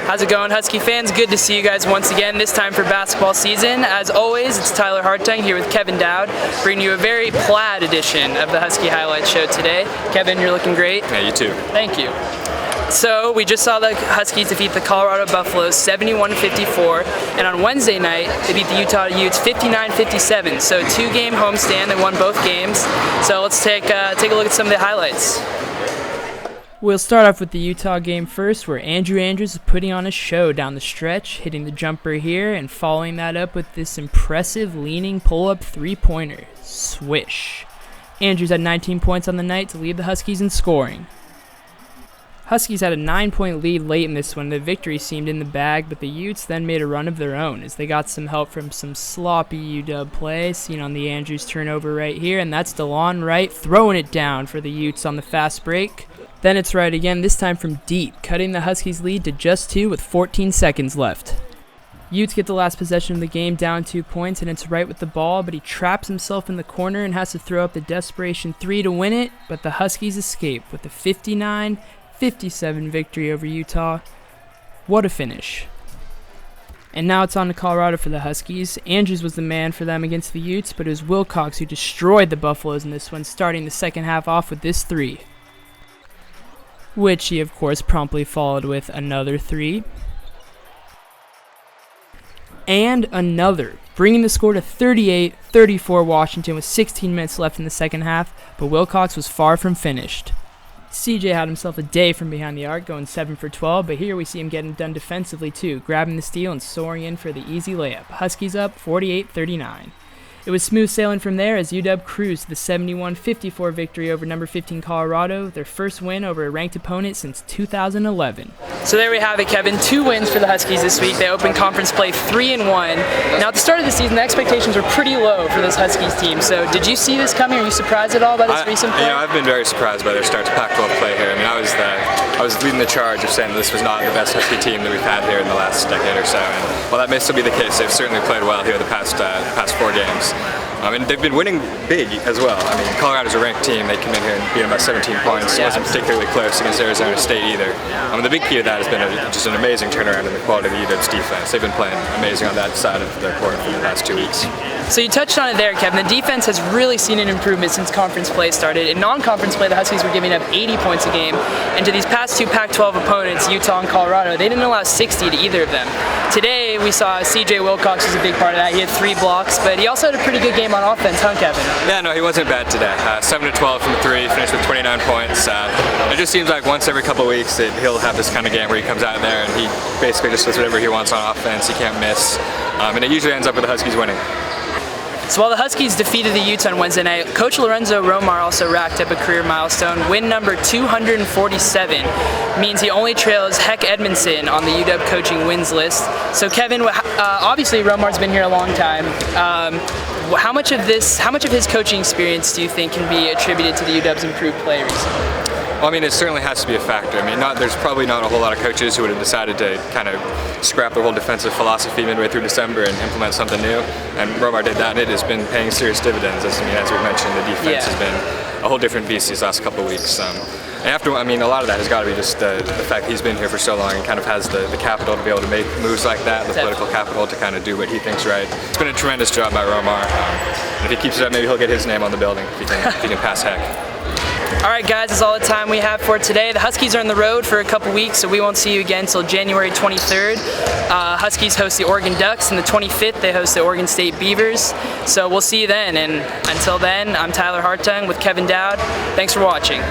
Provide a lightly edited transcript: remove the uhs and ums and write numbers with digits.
How's it going, Husky fans? Good to see you guys once again, this time for basketball season. As always, it's Tyler Hartung here with Kevin Dowd, bringing you a very plaid edition of the Husky Highlights Show today. Kevin, you're looking great. Yeah, you too. Thank you. So, we just saw the Huskies defeat the Colorado Buffaloes 71-54, and on Wednesday night, they beat the Utah Utes 59-57. So, two-game homestand, they won both games. So, let's take a look at some of the highlights. We'll start off with the Utah game first, where Andrew Andrews is putting on a show down the stretch, hitting the jumper here, and following that up with this impressive leaning pull-up three-pointer. Swish. Andrews had 19 points on the night to lead the Huskies in scoring. Huskies had a 9-point lead late in this one. The victory seemed in the bag, but the Utes then made a run of their own as they got some help from some sloppy UW play, seen on the Andrews turnover right here, and that's DeLon Wright throwing it down for the Utes on the fast break. Then it's Wright again, this time from deep, cutting the Huskies' lead to just 2 with 14 seconds left. Utes get the last possession of the game, down 2 points, and it's Wright with the ball, but he traps himself in the corner and has to throw up the desperation 3 to win it, but the Huskies escape with a 59-57 victory over Utah. What a finish. And now it's on to Colorado for the Huskies. Andrews was the man for them against the Utes, but it was Wilcox who destroyed the Buffaloes in this one, starting the second half off with this 3. Which he, of course, promptly followed with another 3. And another, bringing the score to 38-34 Washington with 16 minutes left in the second half, but Wilcox was far from finished. C.J. had himself a day from behind the arc, going 7 for 12, but here we see him getting done defensively too, grabbing the steal and soaring in for the easy layup. Huskies up 48-39. It was smooth sailing from there as UW cruised to the 71-54 victory over number 15 Colorado, their first win over a ranked opponent since 2011. So there we have it, Kevin. 2 wins for the Huskies this week. They opened conference play 3-1. Now at the start of the season, the expectations were pretty low for this Huskies team. So did you see this coming? Are you surprised at all by this recent play? I've been very surprised by their start to Pac-12 play here. I mean, I was leading the charge of saying that this was not the best Husky team that we've had here in the last decade or so. And while that may still be the case, they've certainly played well here the past 4 games. And they've been winning big as well. I mean, Colorado's a ranked team. They come in here and beat them by 17 points. It wasn't particularly close against Arizona State either. The big key to that has been just an amazing turnaround in the quality of the UW's defense. They've been playing amazing on that side of their court for the past 2 weeks. So you touched on it there, Kevin. The defense has really seen an improvement since conference play started. In non-conference play, the Huskies were giving up 80 points a game. And to these past 2 Pac-12 opponents, Utah and Colorado, they didn't allow 60 to either of them. Today, we saw C.J. Wilcox was a big part of that. He had 3 blocks, but he also had a pretty good game on offense, huh, Kevin? Yeah, no, he wasn't bad today. 7 to 12 from 3, finished with 29 points. It just seems like once every couple of weeks that he'll have this kind of game where he comes out there and he basically just does whatever he wants on offense. He can't miss. And it usually ends up with the Huskies winning. So while the Huskies defeated the Utes on Wednesday night, Coach Lorenzo Romar also racked up a career milestone. Win number 247 means he only trails Heck Edmondson on the UW coaching wins list. So Kevin, obviously Romar's been here a long time. How much of his coaching experience do you think can be attributed to the UW's improved play recently? Well, I mean, it certainly has to be a factor. I mean, there's probably not a whole lot of coaches who would have decided to kind of scrap their whole defensive philosophy midway through December and implement something new. And Romar did that, and it has been paying serious dividends. As we mentioned, the defense has been a whole different beast these last couple of weeks. And a lot of that has got to be just the fact that he's been here for so long and kind of has the capital to be able to make moves like that, the political capital to kind of do what he thinks right. It's been a tremendous job by Romar. And if he keeps it up, maybe he'll get his name on the building if he can pass Heck. All right, guys, that's all the time we have for today. The Huskies are on the road for a couple weeks, so we won't see you again until January 23rd. Huskies host the Oregon Ducks, and the 25th they host the Oregon State Beavers. So we'll see you then, and until then, I'm Tyler Hartung with Kevin Dowd. Thanks for watching.